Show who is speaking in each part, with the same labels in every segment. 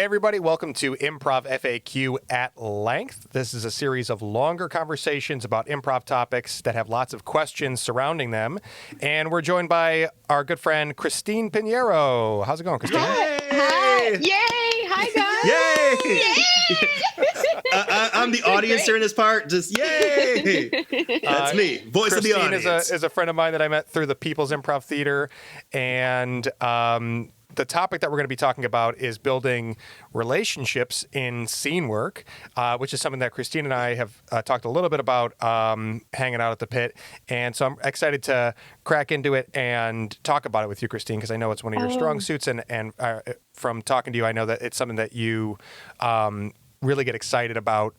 Speaker 1: everybody. Welcome to Improv FAQ at Length. This is a series of longer conversations about improv topics that have lots of questions surrounding them. And we're joined by our good friend, Christine Pineiro. How's it going, Christine?
Speaker 2: Hi. Yay. Hi, guys.
Speaker 3: Yay. I'm the audience during this part. Just yay. That's me. Voice
Speaker 1: Christine
Speaker 3: of the audience.
Speaker 1: is a friend of mine that I met through the People's Improv Theater. And the topic that we're going to be talking about is building relationships in scene work, which is something that Christine and I have talked a little bit about hanging out at the pit. And so I'm excited to crack into it and talk about it with you, Christine, because I know it's one of your strong suits. And from talking to you, I know that it's something that you really get excited about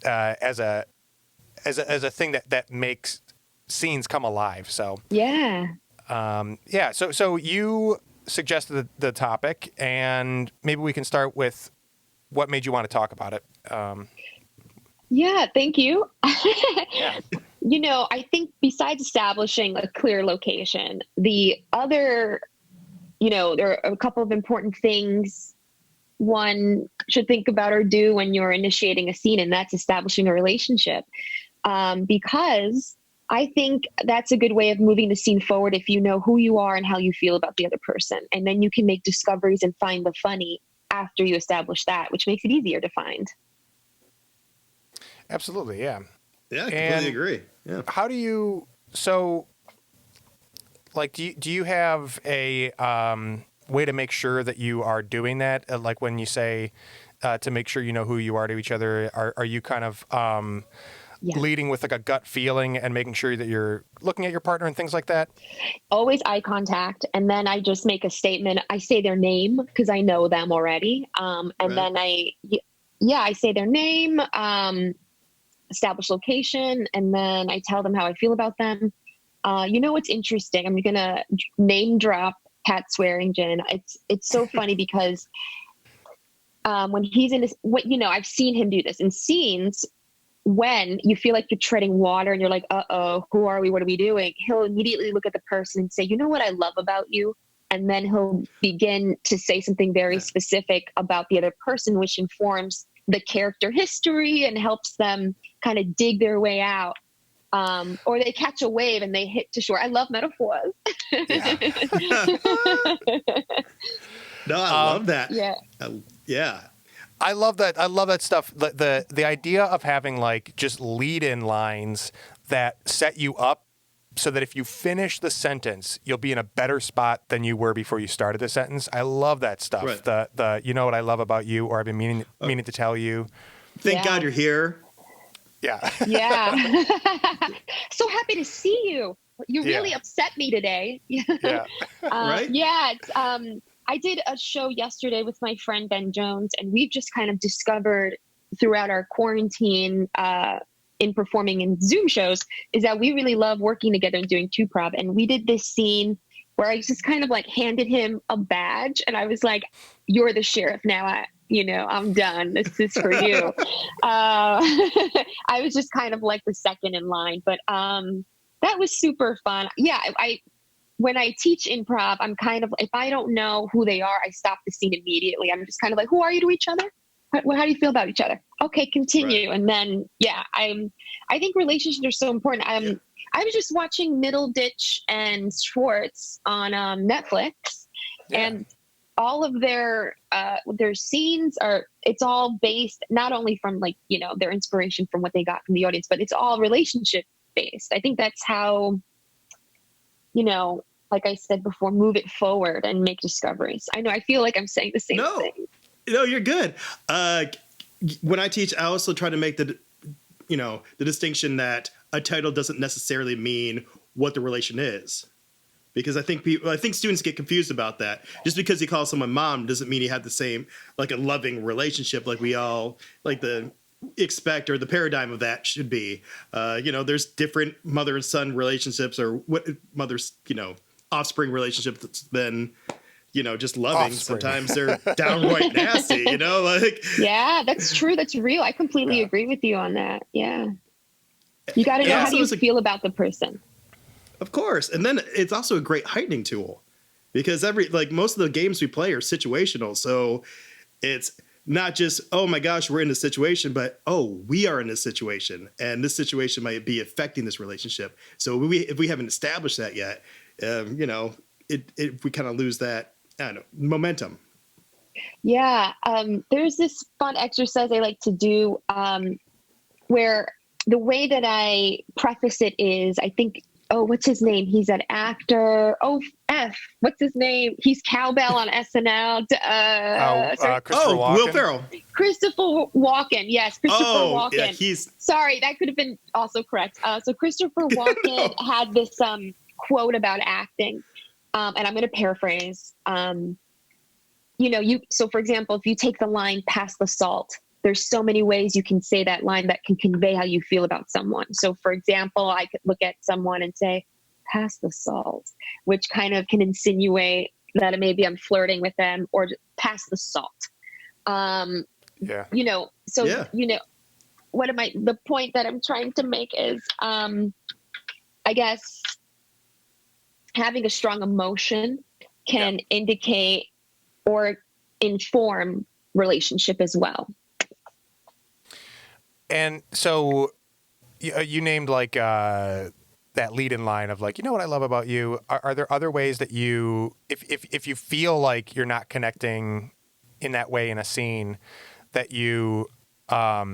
Speaker 1: as a thing that makes scenes come alive. So So you suggested the topic, and maybe we can start with what made you want to talk about it.
Speaker 2: Thank you. I think besides establishing a clear location, the other, there are a couple of important things one should think about or do when you're initiating a scene, and that's establishing a relationship. Because I think that's a good way of moving the scene forward if you know who you are and how you feel about the other person. And then you can make discoveries and find the funny after you establish that, which makes it easier to find.
Speaker 1: Absolutely, yeah.
Speaker 3: Yeah, I completely agree. Yeah.
Speaker 1: How do you, do you have a way to make sure that you are doing that? Like when you say to make sure you know who you are to each other, are you kind of leading with like a gut feeling and making sure that you're looking at your partner and things like that?
Speaker 2: Always eye contact. And then I just make a statement. I say their name because I know them already. Then I say their name, establish location, and then I tell them how I feel about them. What's interesting? I'm going to name drop Pat Swearingen. It's so funny because when he's in this, I've seen him do this in scenes. When you feel like you're treading water and you're like, uh-oh, who are we? What are we doing? He'll immediately look at the person and say, you know what I love about you? And then he'll begin to say something very specific about the other person, which informs the character history and helps them kind of dig their way out. Or they catch a wave and they hit to shore. I love metaphors.
Speaker 3: No, I love that.
Speaker 2: Yeah.
Speaker 1: I love that. I love that stuff. The idea of having like just lead-in lines that set you up so that if you finish the sentence, you'll be in a better spot than you were before you started the sentence. I love that stuff.
Speaker 3: Right.
Speaker 1: The you know what I love about you, or I've been meaning to tell you.
Speaker 3: Thank God you're here.
Speaker 1: Yeah.
Speaker 2: Yeah. So happy to see you. You really upset me today.
Speaker 1: Yeah.
Speaker 3: Right?
Speaker 2: Yeah. I did a show yesterday with my friend Ben Jones, and we've just kind of discovered throughout our quarantine in performing in Zoom shows is that we really love working together and doing two-prov. And we did this scene where I just kind of like handed him a badge, and I was like, "You're the sheriff now. I'm done. This is for you." I was just kind of like the second in line, but that was super fun. Yeah, when I teach improv, I'm kind of, if I don't know who they are, I stop the scene immediately. I'm just kind of like, who are you to each other? How do you feel about each other? Okay, continue. Right. And then, I think relationships are so important. I was just watching Middleditch and Schwartz on Netflix, and all of their scenes it's all based not only from their inspiration from what they got from the audience, but it's all relationship based. I think that's how, like I said before, move it forward and make discoveries. I know I feel like I'm saying the same thing.
Speaker 3: No, you're good. When I teach, I also try to make the distinction that a title doesn't necessarily mean what the relation is. Because I think students get confused about that. Just because you call someone mom doesn't mean you have the same, like a loving relationship like we all expect, or the paradigm of that should be. There's different mother and son relationships, or what mother's, offspring relationships than, just loving. Offspring. Sometimes they're downright nasty,
Speaker 2: Yeah, that's true. That's real. I completely agree with you on that. Yeah. You got to know how you feel about the person.
Speaker 3: Of course. And then it's also a great heightening tool because most of the games we play are situational. So It's not just, oh my gosh, we're in this situation, but oh, we are in this situation, and this situation might be affecting this relationship. So if we haven't established that yet, we kind of lose that, I don't know, momentum.
Speaker 2: Yeah. There's this fun exercise I like to do where the way that I preface it is, I think, what's his name? He's an actor. What's his name? He's Cowbell on SNL.
Speaker 1: Christopher Walken.
Speaker 3: Will Ferrell.
Speaker 2: Christopher Walken. Yes, Christopher Walken.
Speaker 3: Yeah,
Speaker 2: Sorry, that could have been also correct. So Christopher Walken had this quote about acting, and I'm going to paraphrase. So for example, if you take the line "pass the salt," there's so many ways you can say that line that can convey how you feel about someone. So for example, I could look at someone and say, "Pass the salt," which kind of can insinuate that maybe I'm flirting with them, or pass the salt. The point that I'm trying to make is, I guess having a strong emotion can indicate or inform relationship as well.
Speaker 1: And so you named like that lead-in line of like, you know what I love about you? Are there other ways that you, if you feel like you're not connecting in that way in a scene, that you, are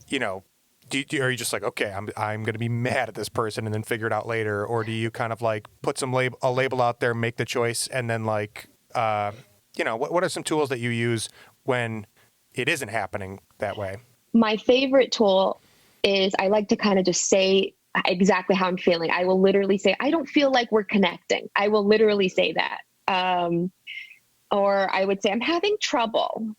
Speaker 1: you just like, okay, I'm going to be mad at this person and then figure it out later? Or do you kind of like put a label out there, make the choice, and then like, what are some tools that you use when it isn't happening that way?
Speaker 2: My favorite tool is I like to kind of just say exactly how I'm feeling. I will literally say, I don't feel like we're connecting. I will literally say that. Or I would say, I'm having trouble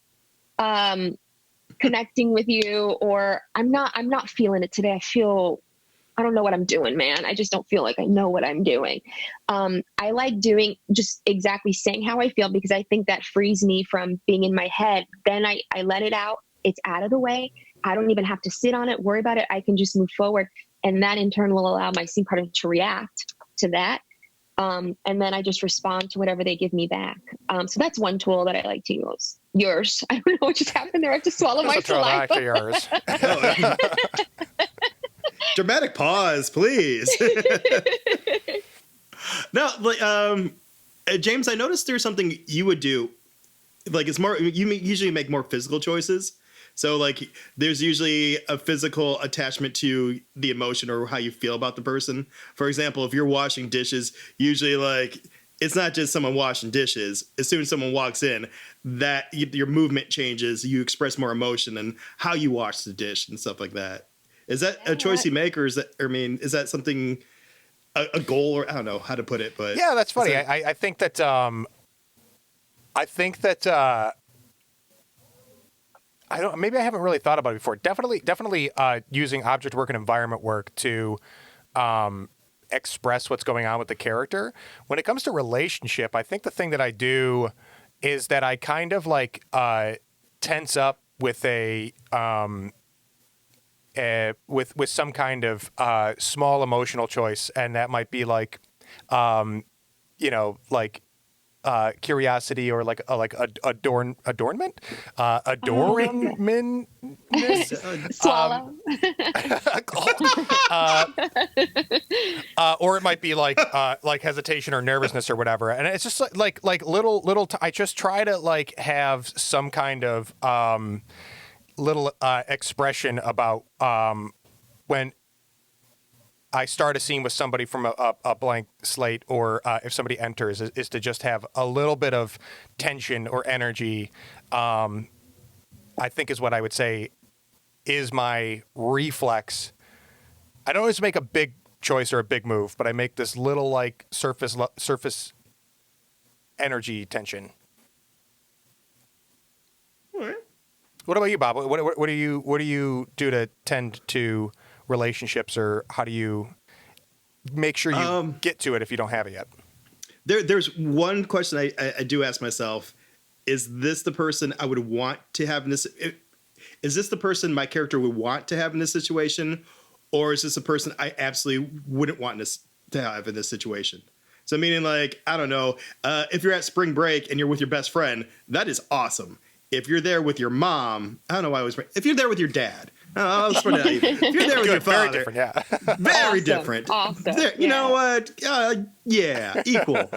Speaker 2: connecting with you, or I'm not feeling it today. I don't know what I'm doing, man. I just don't feel like I know what I'm doing. I like doing just exactly saying how I feel, because I think that frees me from being in my head. Then I let it out. It's out of the way. I don't even have to sit on it, worry about it. I can just move forward. And that in turn will allow my scene partner to react to that. And then I just respond to whatever they give me back. So that's one tool that I like to use. Yours. I don't know what just happened there. I have to swallow my saliva.
Speaker 1: To yours.
Speaker 3: Dramatic pause, please. No, like, James, I noticed there's something you would do. Like, it's more, you usually make more physical choices. So like there's usually a physical attachment to the emotion or how you feel about the person. For example, if you're washing dishes, usually like it's not just someone washing dishes. As soon as someone walks in, that your movement changes, you express more emotion and how you wash the dish and stuff like that. Is that a choice you make, or is that something, a goal, or I don't know how to put it, but
Speaker 1: yeah, that's funny. I think that maybe I haven't really thought about it before. Definitely using object work and environment work to express what's going on with the character. When it comes to relationship, I think the thing that I do is that I kind of like tense up with with some kind of small emotional choice, and that might be like curiosity, or like adornment, adoringment,
Speaker 2: swallow,
Speaker 1: or it might be like hesitation or nervousness or whatever. And it's just like little. I just try to like have some kind of little expression about when I start a scene with somebody from a blank slate, or if somebody enters, is to just have a little bit of tension or energy, I think is what I would say is my reflex. I don't always make a big choice or a big move, but I make this little like surface energy tension.
Speaker 3: All right.
Speaker 1: What about you, Bob? What do you do to tend to relationships, or how do you make sure you get to it if you don't have it yet?
Speaker 3: There's one question I do ask myself: is this the person I would want to have in this? Is this the person my character would want to have in this situation, or is this a person I absolutely wouldn't want to have in this situation? So meaning, like, I don't know, if you're at spring break and you're with your best friend, that is awesome. if you're there with your mom, I don't know why I was. If you're there with your dad, I'll spread it out. If you're there with your father,
Speaker 1: very different, yeah.
Speaker 3: very
Speaker 2: Awesome.
Speaker 3: different.
Speaker 2: Awesome.
Speaker 3: You know what? Yeah, equal.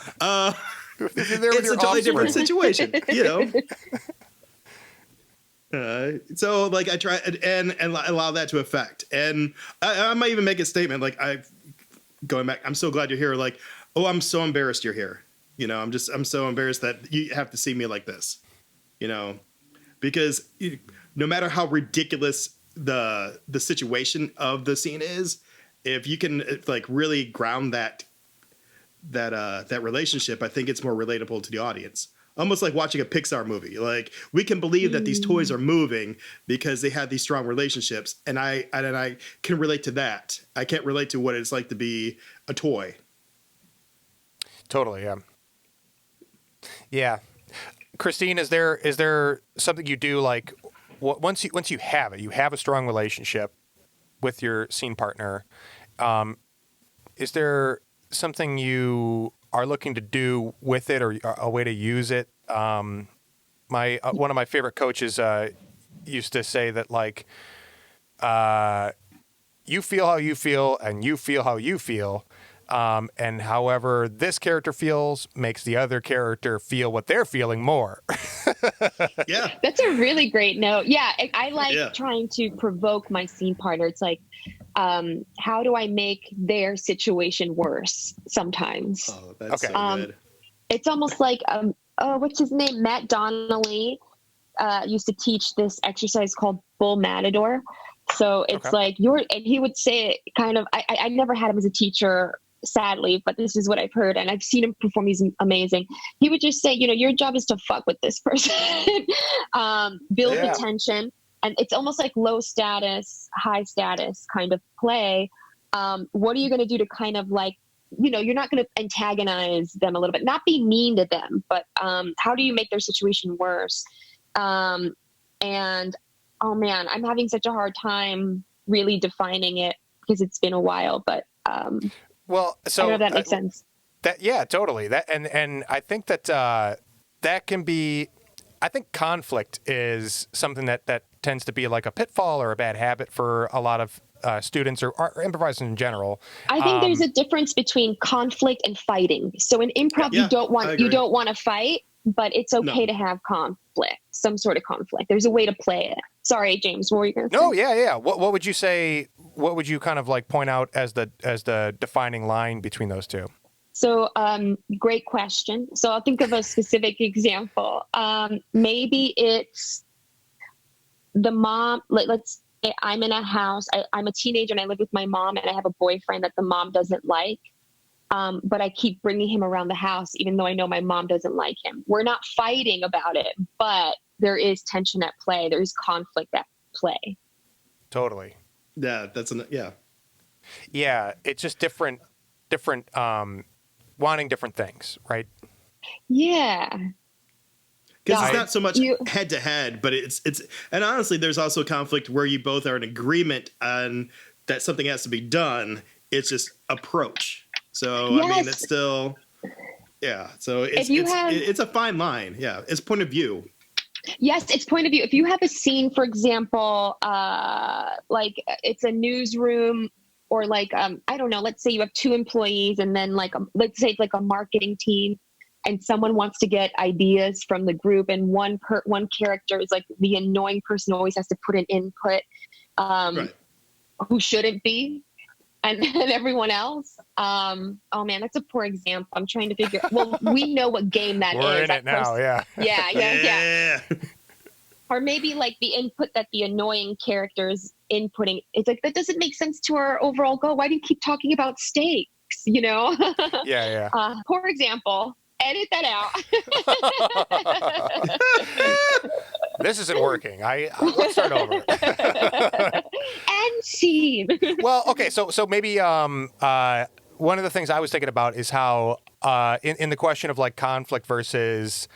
Speaker 1: If you're there with
Speaker 3: It's
Speaker 1: your
Speaker 3: a totally different
Speaker 1: offspring.
Speaker 3: situation, you know. So like I try and allow that to affect, and I might even make a statement like going back. I'm so glad you're here. Like, oh, I'm so embarrassed you're here. You know, I'm so embarrassed that you have to see me like this. You know, because no matter how ridiculous the situation of the scene is, if you can like really ground that relationship, I think it's more relatable to the audience. Almost like watching a Pixar movie. Like we can believe that these toys are moving because they have these strong relationships, and I can relate to that. I can't relate to what it's like to be a toy.
Speaker 1: Totally, yeah. Yeah. Christine, is there something you do like once you have it, you have a strong relationship with your scene partner? Is there something you are looking to do with it, or a way to use it? One of my favorite coaches used to say that like you feel how you feel, and you feel how you feel. And however this character feels makes the other character feel what they're feeling more.
Speaker 3: Yeah.
Speaker 2: That's a really great note. Yeah, I like trying to provoke my scene partner. It's like, how do I make their situation worse sometimes?
Speaker 3: Oh, that's
Speaker 1: Okay.
Speaker 3: so good.
Speaker 2: It's almost like, what's his name? Matt Donnelly used to teach this exercise called Bull Matador. So it's like and he would say it kind of, I never had him as a teacher, sadly, but this is what I've heard, and I've seen him perform. He's amazing. He would just say, your job is to fuck with this person, build the tension, and it's almost like low status, high status kind of play. What are you going to do to kind of like, you're not going to antagonize them a little bit, not be mean to them, but how do you make their situation worse? And oh man, I'm having such a hard time really defining it because it's been a while, but
Speaker 1: well, so
Speaker 2: I don't know if that makes sense.
Speaker 1: Yeah, totally. That and I think that that can be. I think conflict is something that tends to be like a pitfall or a bad habit for a lot of students or improvisers in general.
Speaker 2: I think there's a difference between conflict and fighting. So in improv, you don't want to fight, but it's okay to have conflict, some sort of conflict. There's a way to play it. Sorry, James, what were you going to say?
Speaker 1: No, yeah. What would you say? What would you kind of like point out as the defining line between those two?
Speaker 2: So, great question. So I'll think of a specific example. Maybe it's the mom. Let's say I'm in a house. I'm a teenager and I live with my mom, and I have a boyfriend that the mom doesn't like. But I keep bringing him around the house, even though I know my mom doesn't like him. We're not fighting about it, but there is tension at play. There's conflict at play.
Speaker 1: Totally.
Speaker 3: Yeah,
Speaker 1: Yeah, it's just different, wanting different things, right?
Speaker 2: Yeah.
Speaker 3: Because it's not so much head to head, but it's, and honestly, there's also conflict where you both are in agreement on that something has to be done. It's just approach. So, I mean, it's still, so it's a fine line. Yeah. It's point of view.
Speaker 2: Yes, it's point of view. If you have a scene, for example, like it's a newsroom, or like, I don't know, let's say you have 2 employees, and then like, let's say it's like a marketing team, and someone wants to get ideas from the group, and one character is like the annoying person who always has to put an input, who shouldn't be. And everyone else, oh man, that's a poor example. I'm trying to figure. Well, we know what game that is.
Speaker 1: We're in it now,
Speaker 2: yeah. Or maybe like the input that the annoying character is inputting. It's like, that doesn't make sense to our overall goal. Why do you keep talking about stakes?
Speaker 1: Yeah.
Speaker 2: Poor example. Edit that out.
Speaker 1: This isn't working. Let's start over.
Speaker 2: And scene.
Speaker 1: Well, okay, so maybe one of the things I was thinking about is how in the question of like conflict versus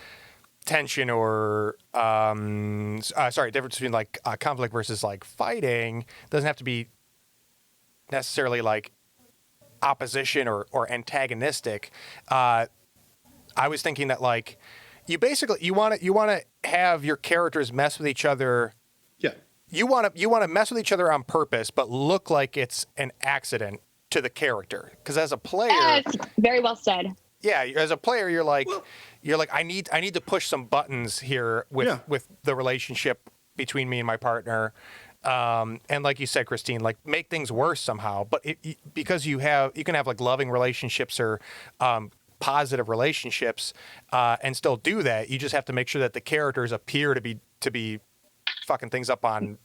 Speaker 1: tension, or difference between like conflict versus like fighting doesn't have to be necessarily like opposition or antagonistic. I was thinking that like you basically you want to have your characters mess with each other.
Speaker 3: Yeah.
Speaker 1: You want to mess with each other on purpose, but look like it's an accident to the character. Because as a player,
Speaker 2: very well said.
Speaker 1: Yeah, as a player, you're like, I need to push some buttons here with the relationship between me and my partner, and like you said, Christine, like make things worse somehow. But because you can have like loving relationships or positive relationships, and still do that. You just have to make sure that the characters appear to be fucking things up on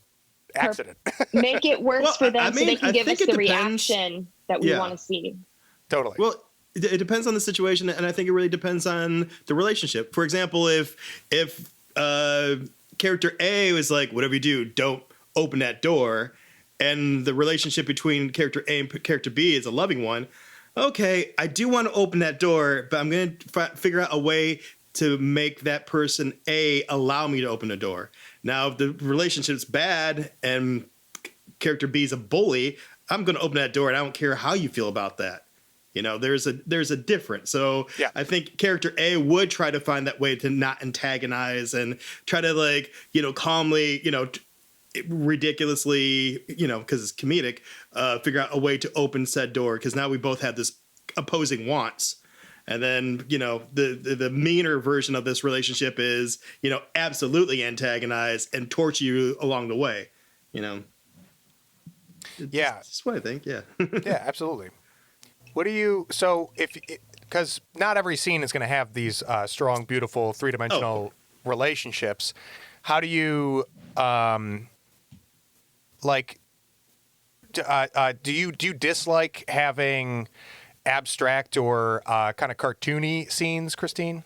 Speaker 1: accident.
Speaker 2: Make it worse for them so they can give us the reaction that we want to see.
Speaker 1: Totally.
Speaker 3: Well, it depends on the situation, and I think it really depends on the relationship. For example, if character A was like, whatever you do, don't open that door, and the relationship between character A and character B is a loving one, okay, I do want to open that door, but I'm going to figure out a way to make that person A allow me to open the door. Now, if the relationship's bad and character B is a bully, I'm going to open that door, and I don't care how you feel about that. You know, there's a difference. So I think character A would try to find that way to not antagonize and try to, like, you know, calmly, you know, ridiculously, you know, because it's comedic, figure out a way to open said door, because now we both have this opposing wants. And then, you know, the meaner version of this relationship is, you know, absolutely antagonize and torture you along the way, you know. That's what I think. Yeah.
Speaker 1: Yeah, absolutely. What do you, so because not every scene is going to have these strong, beautiful, three-dimensional relationships. How do you, do you dislike having abstract or kind of cartoony scenes, Christine?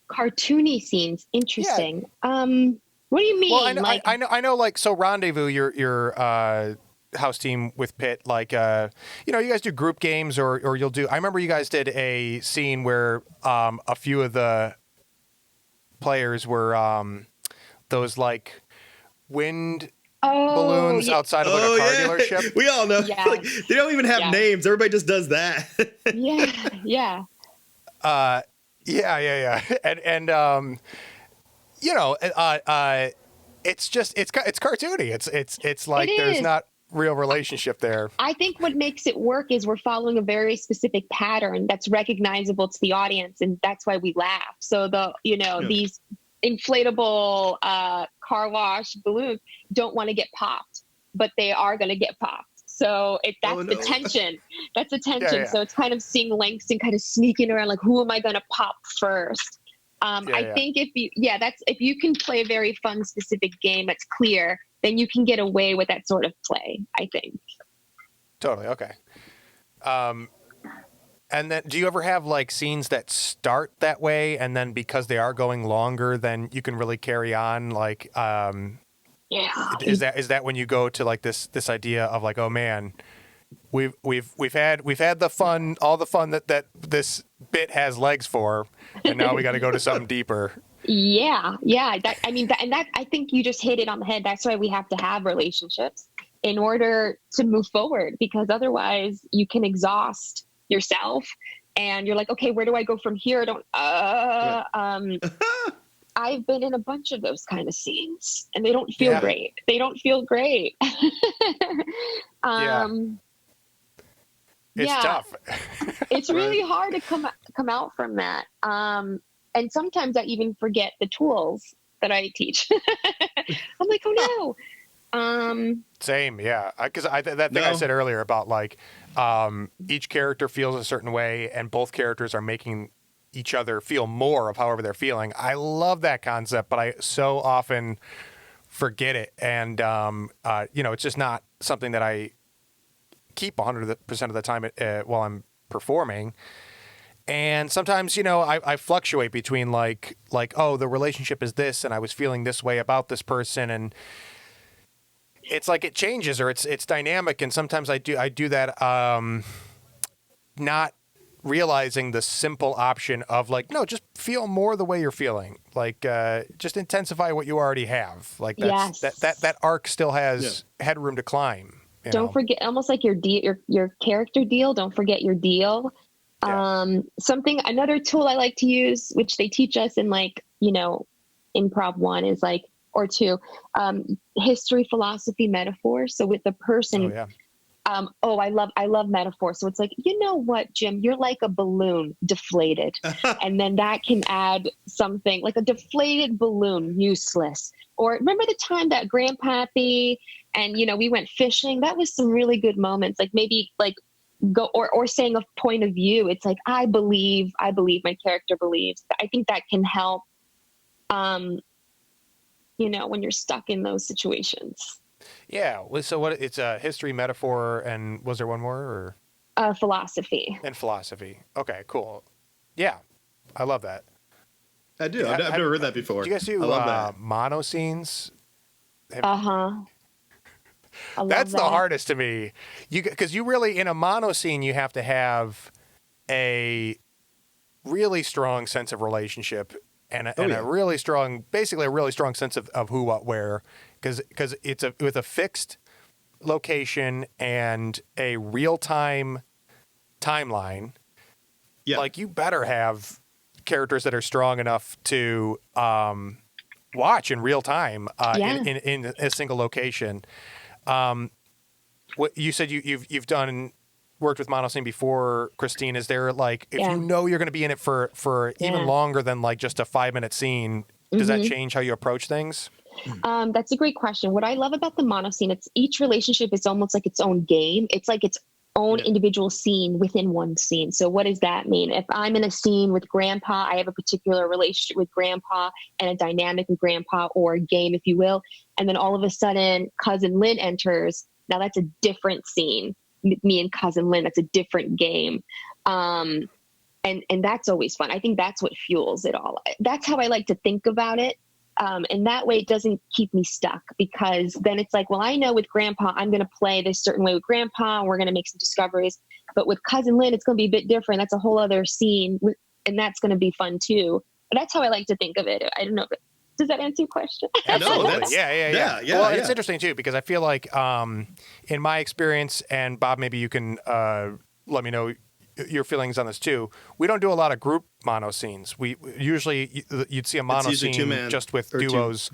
Speaker 2: Cartoony scenes, interesting. Yeah. What do you mean?
Speaker 1: Well, I know. Like, so Rendezvous, your house team with Pitt, like, you know, you guys do group games, or you'll do. I remember you guys did a scene where a few of the players were those like wind balloons outside of like a car dealership.
Speaker 3: We all know. Yeah. Like, they don't even have names. Everybody just does that.
Speaker 2: Yeah.
Speaker 1: And you know, it's just it's cartoony. It's like there's not real relationship there.
Speaker 2: I think what makes it work is we're following a very specific pattern that's recognizable to the audience, and that's why we laugh. So these inflatable car wash balloons don't want to get popped, but they are going to get popped. So the tension. That's the tension. Yeah. So it's kind of seeing Langston kind of sneaking around, like, who am I going to pop first? I think if you can play a very fun, specific game that's clear, then you can get away with that sort of play, I think.
Speaker 1: Totally. Okay. And then do you ever have like scenes that start that way, and then because they are going longer, then you can really carry on? Like, is that when you go to like this idea of like, oh man, we've had the fun, all the fun that this bit has legs for, and now we got to go to something deeper.
Speaker 2: Yeah. I think you just hit it on the head. That's why we have to have relationships in order to move forward, because otherwise you can exhaust yourself and you're like, okay, where do I go from here? I've been in a bunch of those kind of scenes, and they don't feel great. They don't feel great.
Speaker 1: It's tough.
Speaker 2: It's really hard to come out from that. And sometimes I even forget the tools that I teach. I'm like, oh no.
Speaker 1: Same, yeah. Because I said earlier about like each character feels a certain way, and both characters are making each other feel more of however they're feeling. I love that concept, but I so often forget it, and it's just not something that I keep 100% of the time while I'm performing. And sometimes, I fluctuate between like, oh, the relationship is this, and I was feeling this way about this person, and it's like it changes, or it's dynamic. And sometimes I do that, not realizing the simple option of like, no, just feel more the way you're feeling. Like, just intensify what you already have. Like that arc still has headroom to climb.
Speaker 2: Don't forget, almost like your character deal. Don't forget your deal.
Speaker 1: Yeah.
Speaker 2: Another tool I like to use, which they teach us in like, Improv 1 is like, or 2, history, philosophy, metaphor. So with the person,
Speaker 1: Oh yeah.
Speaker 2: I love metaphor. So it's like, you know what, Jim, you're like a balloon deflated. And then that can add something like a deflated balloon, useless. Or remember the time that Grandpappy and, we went fishing? That was some really good moments. Like maybe like go or saying a point of view. It's like, I believe my character believes. I think that can help, when you're stuck in those situations.
Speaker 1: Yeah. So what? It's a history, metaphor, and was there one more? Or
Speaker 2: Philosophy.
Speaker 1: and philosophy. Okay, cool. Yeah, I love that.
Speaker 3: I do. I've never heard that before.
Speaker 1: Do you guys do
Speaker 3: I love that.
Speaker 1: mono scenes?
Speaker 2: Uh-huh.
Speaker 1: That's the hardest to me. Because you really, in a mono scene, you have to have a really strong sense of relationship and a really strong, basically a really strong sense of who, what, where. Because it's with a fixed location and a real-time timeline.
Speaker 3: Yeah.
Speaker 1: Like, you better have characters that are strong enough to watch in real time in a single location. What you said you've worked with monoscene before, Christine. Is there like, if you know you're going to be in it for even longer than like just a 5-minute scene, does that change how you approach things?
Speaker 2: That's a great question. What I love about the monoscene, it's each relationship is almost like its own game. It's like its own individual scene within one scene. So what does that mean? If I'm in a scene with Grandpa, I have a particular relationship with Grandpa and a dynamic with Grandpa, or a game, if you will. And then all of a sudden, Cousin Lynn enters. Now that's a different scene. Me and Cousin Lynn, that's a different game. And that's always fun. I think that's what fuels it all. That's how I like to think about it. And that way it doesn't keep me stuck, because then it's like, well, I know with Grandpa, I'm going to play this certain way with Grandpa, and we're going to make some discoveries. But with Cousin Lynn, it's going to be a bit different. That's a whole other scene, and that's going to be fun too. But that's how I like to think of it. I don't know. Does that answer your question?
Speaker 1: Absolutely.
Speaker 3: No,
Speaker 1: yeah. Well, it's interesting too, because I feel like in my experience, and Bob, maybe you can let me know your feelings on this too. We don't do a lot of group mono scenes. We usually, you'd see a mono scene just with duos,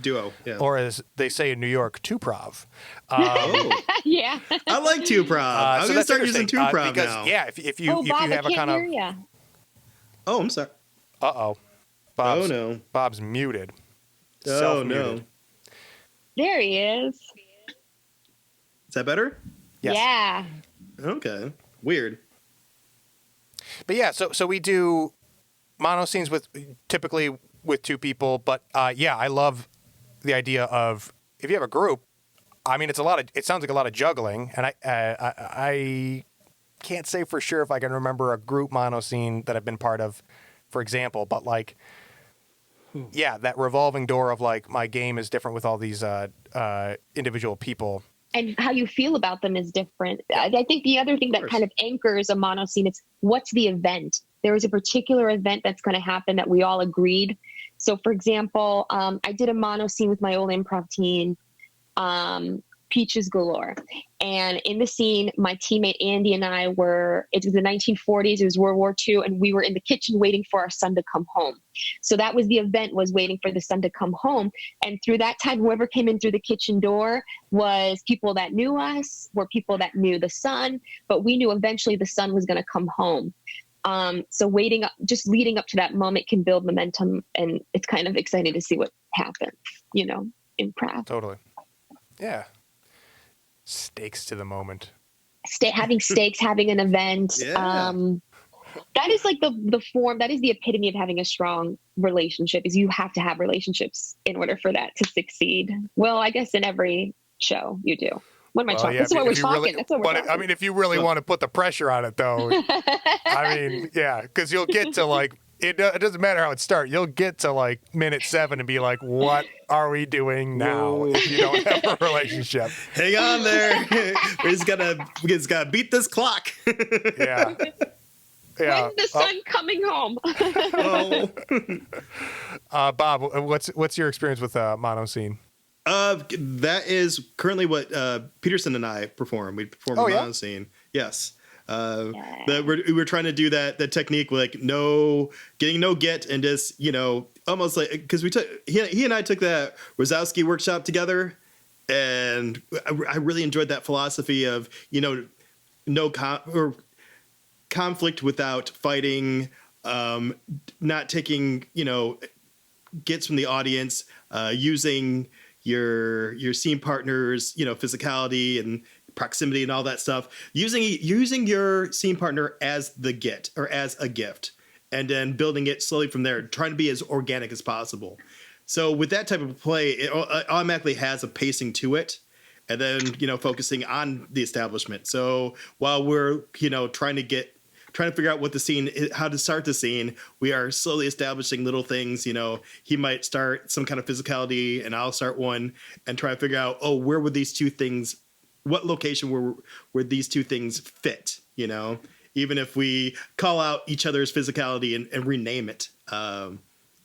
Speaker 1: or as they say in New York, two-prov.
Speaker 2: Yeah,
Speaker 3: I like two-prov. I'm gonna start using two-prov
Speaker 1: because,
Speaker 3: now.
Speaker 1: Yeah, if you
Speaker 2: Bob,
Speaker 1: have a kind of.
Speaker 3: Oh, I'm sorry.
Speaker 1: Bob's muted.
Speaker 3: Oh no.
Speaker 2: There he is.
Speaker 3: Is that better?
Speaker 1: Yes.
Speaker 2: Yeah.
Speaker 3: Okay. Weird.
Speaker 1: But yeah, so we do mono scenes typically with two people, but I love the idea of, if you have a group, I mean, it sounds like a lot of juggling, and I can't say for sure if I can remember a group mono scene that I've been part of, for example, but like, yeah, that revolving door of like, my game is different with all these individual people.
Speaker 2: And how you feel about them is different. I think the other thing that kind of anchors a mono scene is, what's the event? There is a particular event that's going to happen that we all agreed. So, for example, I did a mono scene with my old improv team, Peaches Galore. And in the scene, my teammate Andy and I it was the 1940s, it was World War II, and we were in the kitchen waiting for our son to come home. So that was the event, was waiting for the son to come home. And through that time, whoever came in through the kitchen door was people that knew us, were people that knew the son, but we knew eventually the son was going to come home. So just leading up to that moment can build momentum, and it's kind of exciting to see what happens, improv.
Speaker 1: Totally. Yeah. Stakes to the moment.
Speaker 2: Having stakes, having an event.
Speaker 3: Yeah.
Speaker 2: That is like the form, that is the epitome of having a strong relationship, is you have to have relationships in order for that to succeed. Well, I guess in every show you do. What am I talking? That's what we're talking. That's what we're talking.
Speaker 1: I mean, if you really want to put the pressure on it, though, I mean, yeah, because you'll get to like, it doesn't matter how it starts. You'll get to like minute 7 and be like, what are we doing now if you don't have a relationship?
Speaker 3: Hang on there. we just gotta beat this clock.
Speaker 1: Yeah.
Speaker 2: When's the sun coming home?
Speaker 1: Bob, what's your experience with mono scene?
Speaker 3: That is currently what Peterson and I perform. We perform a mono scene. Yes. That we're trying to do that technique, like getting no get, and just, almost like, because he and I took that Wazowski workshop together, and I really enjoyed that philosophy of, or conflict without fighting, not taking, gets from the audience, using your scene partner's, physicality and proximity and all that stuff, using your scene partner as the get, or as a gift, and then building it slowly from there, trying to be as organic as possible. So with that type of play, it automatically has a pacing to it, and then, focusing on the establishment. So while we're, trying to figure out what the scene is, how to start the scene, we are slowly establishing little things. He might start some kind of physicality, and I'll start one, and try to figure out, where would these two things, what location where these two things fit, even if we call out each other's physicality and rename it.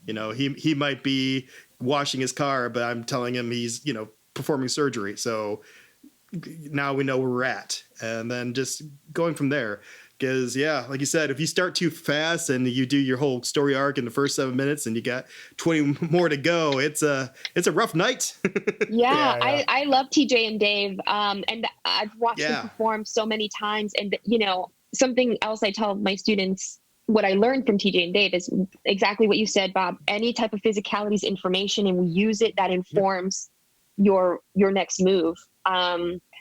Speaker 3: He might be washing his car, but I'm telling him he's, performing surgery. So now we know where we're at, and then just going from there. Because, like you said, if you start too fast and you do your whole story arc in the first 7 minutes and you got 20 more to go, it's a rough night.
Speaker 2: Yeah. I love TJ and Dave. And I've watched them perform so many times. And, something else I tell my students, what I learned from TJ and Dave is exactly what you said, Bob. Any type of physicality is information, and we use it, that informs your next move.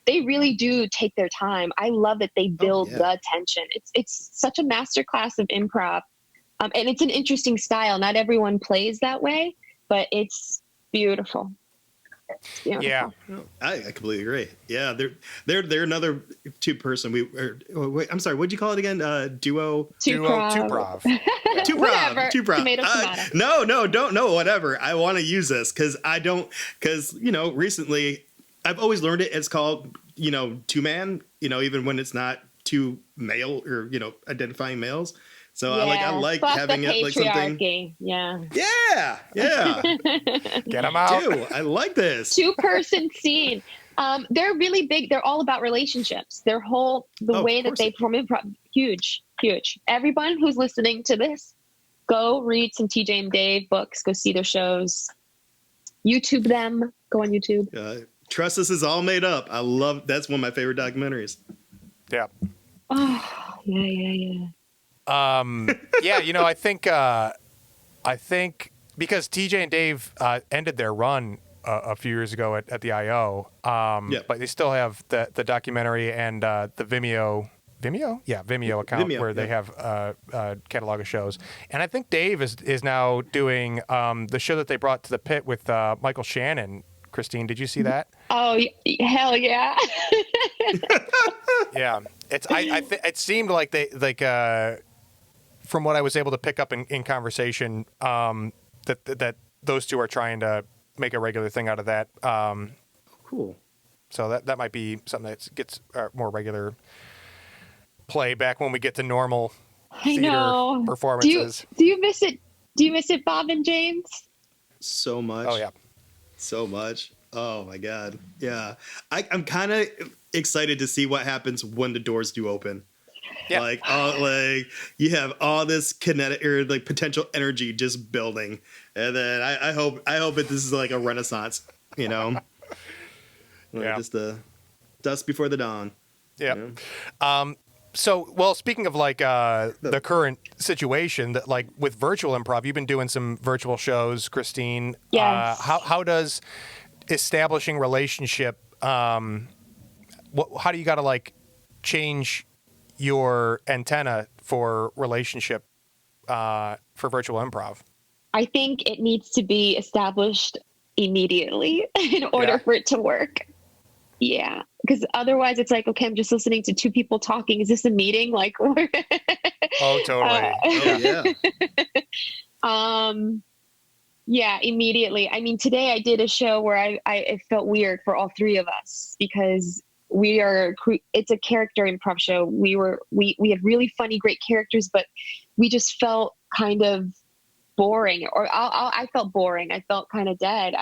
Speaker 2: They really do take their time. I love that they build the tension. It's such a masterclass of improv. And it's an interesting style. Not everyone plays that way, but it's beautiful.
Speaker 1: Yeah,
Speaker 3: I completely agree. Yeah, they're another two-person. Wait, I'm sorry. What'd you call it again? Duo.
Speaker 1: Two-prov.
Speaker 3: Two-prov. No, don't know. Whatever. I want to use this because recently I've always learned it. It's called, two-man. Even when it's not two male or identifying males. So I like having it like something.
Speaker 2: Yeah.
Speaker 1: Get them out.
Speaker 3: Dude, I like this
Speaker 2: 2-person scene. They're really big. They're all about relationships. Their whole way that they perform improv, huge. Everyone who's listening to this, go read some TJ and Dave books. Go see their shows. YouTube them. Go on YouTube.
Speaker 3: Trust Us is all made up. That's one of my favorite documentaries.
Speaker 1: Yeah.
Speaker 2: Oh, yeah.
Speaker 1: I think because TJ and Dave ended their run a few years ago at the IO, but they still have the documentary and the Vimeo account where they have a catalog of shows. And I think Dave is now doing the show that they brought to the pit with Michael Shannon. Christine, did you see that?
Speaker 2: Oh, hell yeah.
Speaker 1: Yeah. It seemed like they from what I was able to pick up in conversation, that those two are trying to make a regular thing out of that.
Speaker 3: Cool.
Speaker 1: So that might be something that gets more regular play back when we get to normal theater performances.
Speaker 2: Do you miss it? Do you miss it, Bob and James?
Speaker 3: So much.
Speaker 1: Oh yeah.
Speaker 3: So much. Oh my God. Yeah. I'm kind of excited to see what happens when the doors do open. Yeah. Like you have all this kinetic or like potential energy just building. And then I hope this is like a renaissance,
Speaker 1: Yeah.
Speaker 3: Just the dusk before the dawn.
Speaker 1: Yeah. So, speaking of like the current situation, that like with virtual improv, you've been doing some virtual shows, Christine.
Speaker 2: Yes.
Speaker 1: How does establishing relationship? How do you got to like change your antenna for relationship for virtual improv?
Speaker 2: I think it needs to be established immediately in order for it to work. Yeah, because otherwise it's like, okay, I'm just listening to two people talking. Is this a meeting? Like,
Speaker 1: oh, totally.
Speaker 2: Yeah, immediately. I mean, today I did a show where it felt weird for all three of us because it's a character improv show. We had really funny, great characters, but we just felt kind of boring, or I felt boring. I felt kind of dead.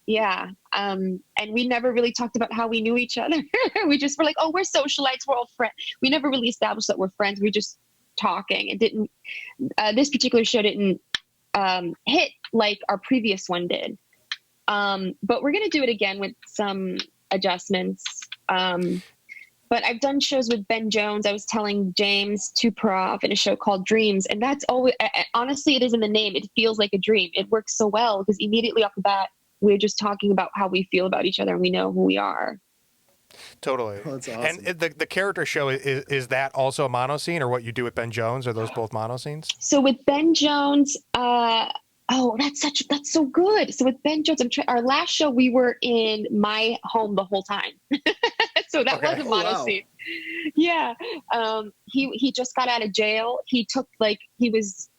Speaker 2: Yeah. And we never really talked about how we knew each other. We just were like, oh, we're socialites. We're all friends. We never really established that we're friends. We were just talking. It didn't, this particular show didn't hit like our previous one did. But we're going to do it again with some adjustments. But I've done shows with Ben Jones. I was telling James to Prof in a show called Dreams. And that's always, honestly, it is in the name. It feels like a dream. It works so well because immediately off the bat, we're just talking about how we feel about each other and we know who we are.
Speaker 1: Totally.
Speaker 3: Oh, that's awesome.
Speaker 1: And the character show, is that also a mono scene, or what you do with Ben Jones? Are those both mono scenes?
Speaker 2: So with Ben Jones, that's so good. So with Ben Jones, our last show, we were in my home the whole time. So that was a mono scene. Yeah. He just got out of jail. He took he was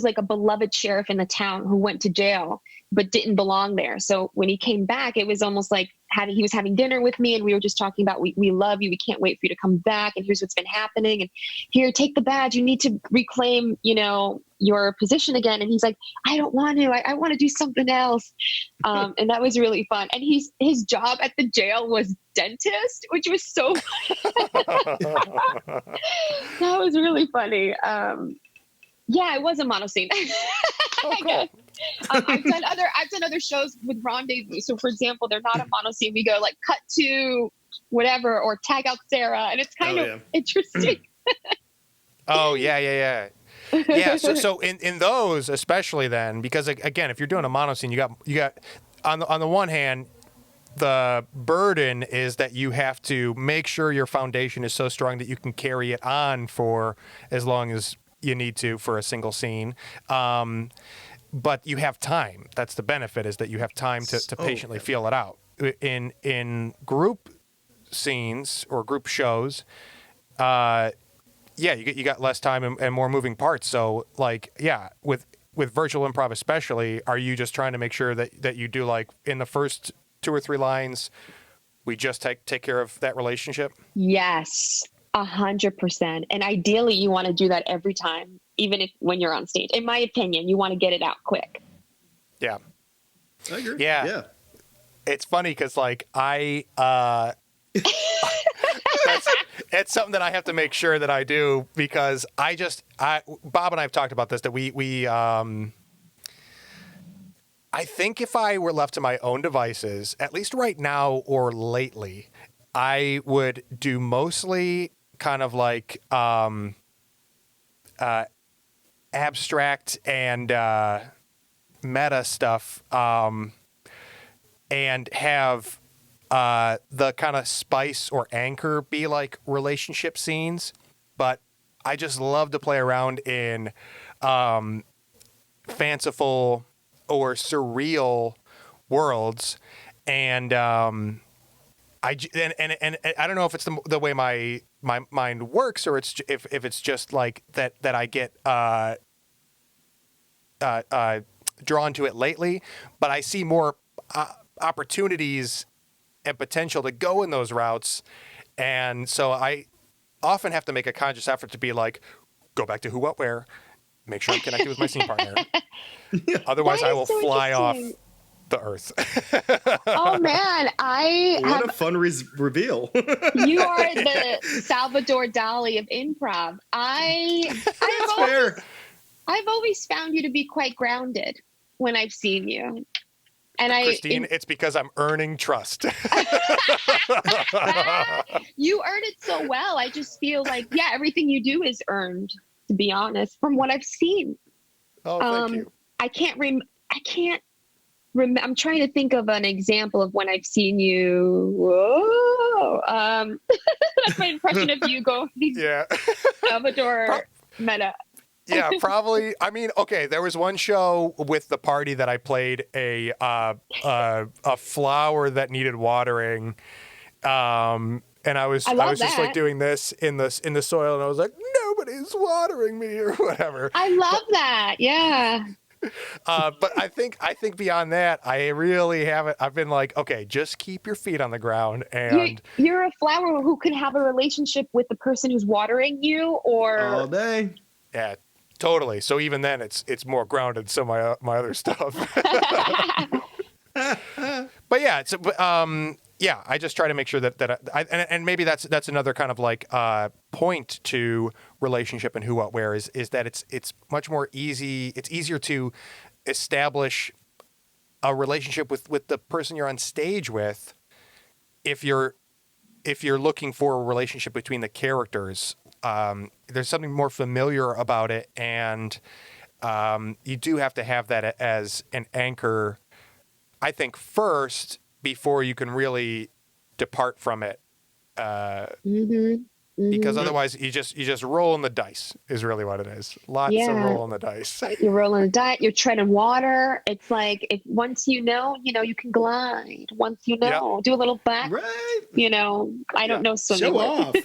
Speaker 2: like a beloved sheriff in the town who went to jail but didn't belong there. So when he came back, it was almost like he was having dinner with me and we were just talking about, we love you. We can't wait for you to come back. And here's what's been happening. And here, take the badge. You need to reclaim, your position again. And he's like, I don't want to, I want to do something else. And that was really fun. And his job at the jail was dentist, which was so, that was really funny. Yeah, it was a mono scene.
Speaker 1: Oh, cool.
Speaker 2: I've done other shows with Rendezvous. So for example, they're not a mono scene. We go like cut to whatever or tag out Sarah, and it's kind of interesting.
Speaker 1: Oh yeah. Yeah. So in those especially then, because again, if you're doing a mono scene, you got on the one hand, the burden is that you have to make sure your foundation is so strong that you can carry it on for as long as you need to for a single scene. But you have time. That's the benefit, is that you have time to patiently feel it out. In group scenes or group shows, you got less time and more moving parts. So with virtual improv especially, are you just trying to make sure that you do like in the first 2 or 3 lines, we just take care of that relationship?
Speaker 2: Yes. 100%. And ideally you want to do that every time, even when you're on stage. In my opinion, you want to get it out quick.
Speaker 1: Yeah.
Speaker 3: I agree.
Speaker 1: Yeah. It's funny because it's something that I have to make sure that I do, because Bob and I have talked about this, that we I think if I were left to my own devices, at least right now or lately, I would do mostly kind of like abstract and meta stuff, and have the kind of spice or anchor be like relationship scenes. But I just love to play around in fanciful or surreal worlds, and I don't know if it's the way my mind works, or if it's just like that I get drawn to it lately, but I see more opportunities and potential to go in those routes, and so I often have to make a conscious effort to be like, go back to who, what, where, make sure I'm connected with my scene partner. Otherwise, I will fly off the earth.
Speaker 2: Oh man,
Speaker 3: what a fun reveal.
Speaker 2: You are the Salvador Dali of improv. I've always found you to be quite grounded when I've seen you. And
Speaker 1: Christine, it's because I'm earning trust.
Speaker 2: You earn it so well. I just feel like, everything you do is earned, to be honest, from what I've seen.
Speaker 1: Oh, thank you.
Speaker 2: I can't remember. I'm trying to think of an example of when I've seen you. Whoa. That's my impression of you going.
Speaker 1: Yeah.
Speaker 2: Salvador meta.
Speaker 1: Yeah, probably. I mean, okay, there was one show with the party that I played a flower that needed watering, and I was just like doing this in the soil, and I was like, nobody's watering me or whatever.
Speaker 2: I love that. Yeah.
Speaker 1: But I think beyond that, I really haven't. I've been like, okay, just keep your feet on the ground, and
Speaker 2: you're a flower who can have a relationship with the person who's watering you, or
Speaker 3: all day.
Speaker 1: Yeah. Totally. So even then, it's more grounded. So my other stuff. But yeah, yeah, I just try to make sure that and maybe that's another kind of like point to relationship and who, what, where is that it's much more easy. It's easier to establish a relationship with the person you're on stage with if you're looking for a relationship between the characters. There's something more familiar about it, and you do have to have that as an anchor, I think, first, before you can really depart from it. Because otherwise you just rolling the dice is really what it is. Lots of rolling the dice.
Speaker 2: You're rolling the dice. You're treading water. It's like if once you know, you can glide. Once you know, do a little back.
Speaker 3: Right.
Speaker 2: I don't know swimming.
Speaker 3: Show off.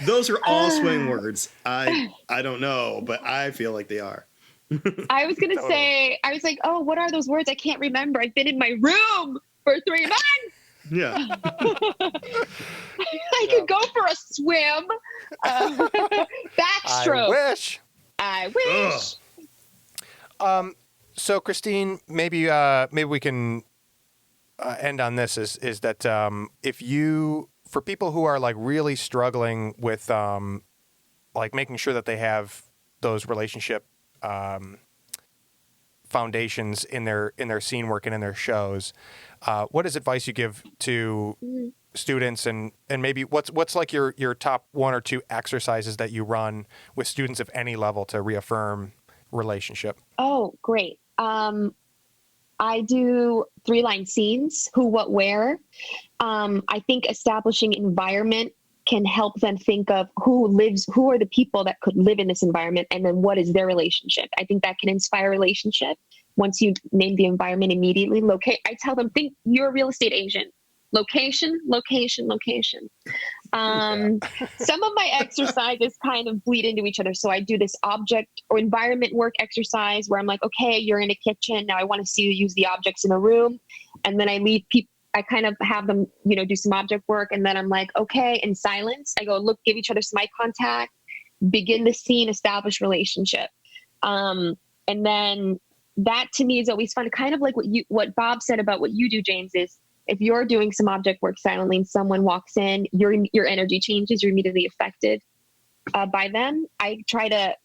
Speaker 3: Those are all swing words. I don't know, but I feel like they are.
Speaker 2: I was gonna say, I was like, oh, what are those words? I can't remember. I've been in my room for 3 months.
Speaker 3: Yeah.
Speaker 2: I could go for a swim. Backstroke. I wish.
Speaker 1: So Christine, maybe we can end on this is that for people who are like really struggling with like making sure that they have those relationship foundations in their scene work and in their shows, what is advice you give to students, and maybe what's like your top 1 or 2 exercises that you run with students of any level to reaffirm relationship?
Speaker 2: Oh, great. I do 3-line scenes, who, what, where. I think establishing environment can help them think of who are the people that could live in this environment, and then what is their relationship. I think that can inspire relationship. Once you name the environment immediately, I tell them, think you're a real estate agent. Location, location, location. Some of my exercises kind of bleed into each other. So I do this object or environment work exercise where I'm like, okay, you're in a kitchen. Now I want to see you use the objects in a room. And then I leave people, I kind of have them, do some object work. And then I'm like, okay, in silence, I go, look, give each other some eye contact, begin the scene, establish relationship. And then that to me is always fun. Kind of like what Bob said about what you do, James, is if you're doing some object work silently and someone walks in, your energy changes, you're immediately affected by them.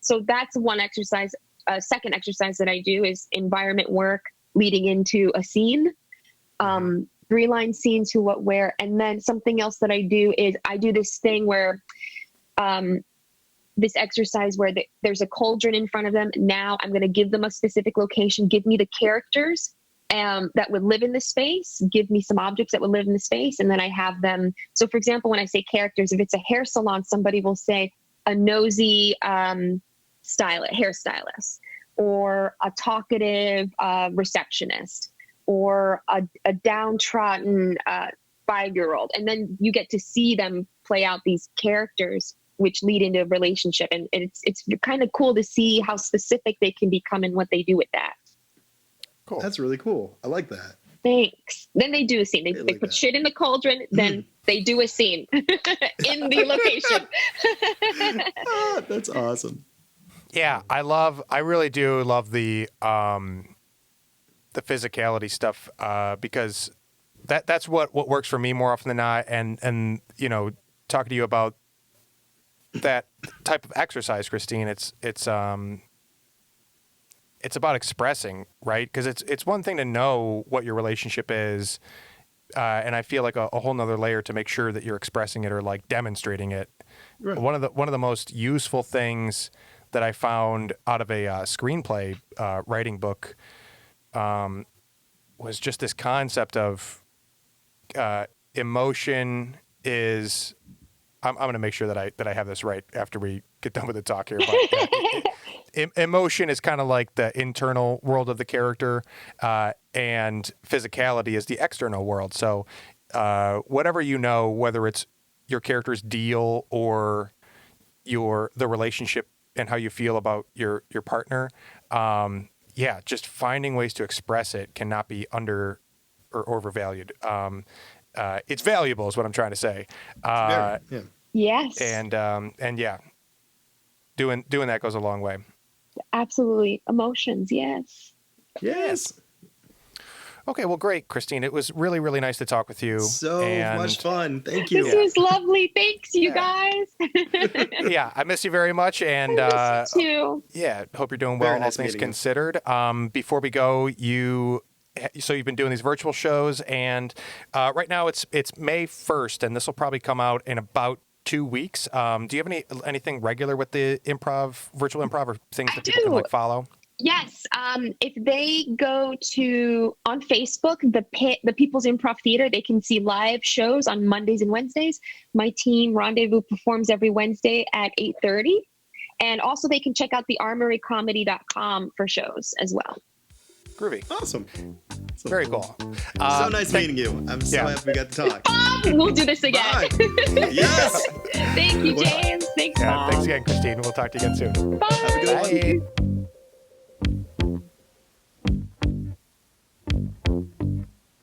Speaker 2: So that's one exercise. A second exercise that I do is environment work leading into a scene. 3-line scenes, who, what, where. And then something else that I do is I do this thing where, this exercise where there's a cauldron in front of them. Now I'm going to give them a specific location, give me the characters that would live in the space, give me some objects that would live in the space. And then I have them. So for example, when I say characters, if it's a hair salon, somebody will say a nosy hairstylist, or a talkative receptionist, or a downtrodden 5-year-old. And then you get to see them play out these characters, which lead into a relationship. And it's kind of cool to see how specific they can become and what they do with that.
Speaker 3: Cool. That's really cool. I like that.
Speaker 2: Thanks. Then they do a scene. They put shit in the cauldron, then they do a scene in the location.
Speaker 3: That's awesome.
Speaker 1: Yeah, I really do love the physicality stuff, because that's what works for me more often than not. And talking to you about that type of exercise, Christine, it's about expressing, right? Because it's one thing to know what your relationship is, and I feel like a whole nother layer to make sure that you're expressing it or like demonstrating it. Right. One of the most useful things that I found out of a screenplay writing book was just this concept of emotion is. I'm going to make sure that I have this right after we get done with the talk here. But emotion is kind of like the internal world of the character, and physicality is the external world. So whatever whether it's your character's deal or the relationship and how you feel about your partner, just finding ways to express it cannot be under or overvalued. It's valuable is what I'm trying to say.
Speaker 2: Yes.
Speaker 1: And doing that goes a long way.
Speaker 2: Absolutely. Emotions. Yes.
Speaker 3: Yes.
Speaker 1: Okay, well, great, Christine. It was really, really nice to talk with you.
Speaker 3: So
Speaker 1: and
Speaker 3: much fun. Thank you.
Speaker 2: This was lovely. Thanks, you guys.
Speaker 1: Yeah, I miss you very much, and
Speaker 2: I miss you too.
Speaker 1: yeah, hope you're doing
Speaker 3: Very
Speaker 1: well, all
Speaker 3: nice
Speaker 1: things
Speaker 3: meeting you.
Speaker 1: considered. Before we go, so you've been doing these virtual shows, and right now it's May 1st, and this will probably come out in about 2 weeks. Do you have anything regular with the virtual improv, or things that people can like follow?
Speaker 2: Yes. If they go on Facebook, the People's Improv Theater, they can see live shows on Mondays and Wednesdays. My team Rendezvous performs every Wednesday at 8:30. And also they can check out the armorycomedy.com for shows as well.
Speaker 1: Groovy.
Speaker 3: Awesome. So
Speaker 1: Very cool.
Speaker 3: So nice meeting you. I'm so happy we got to talk.
Speaker 2: We'll do this again.
Speaker 3: Bye. Yes.
Speaker 2: Thank you, James. Thanks, Bob.
Speaker 1: Thanks again, Christine. We'll talk to you again soon.
Speaker 2: Bye.
Speaker 3: Have a good one.
Speaker 1: Bye.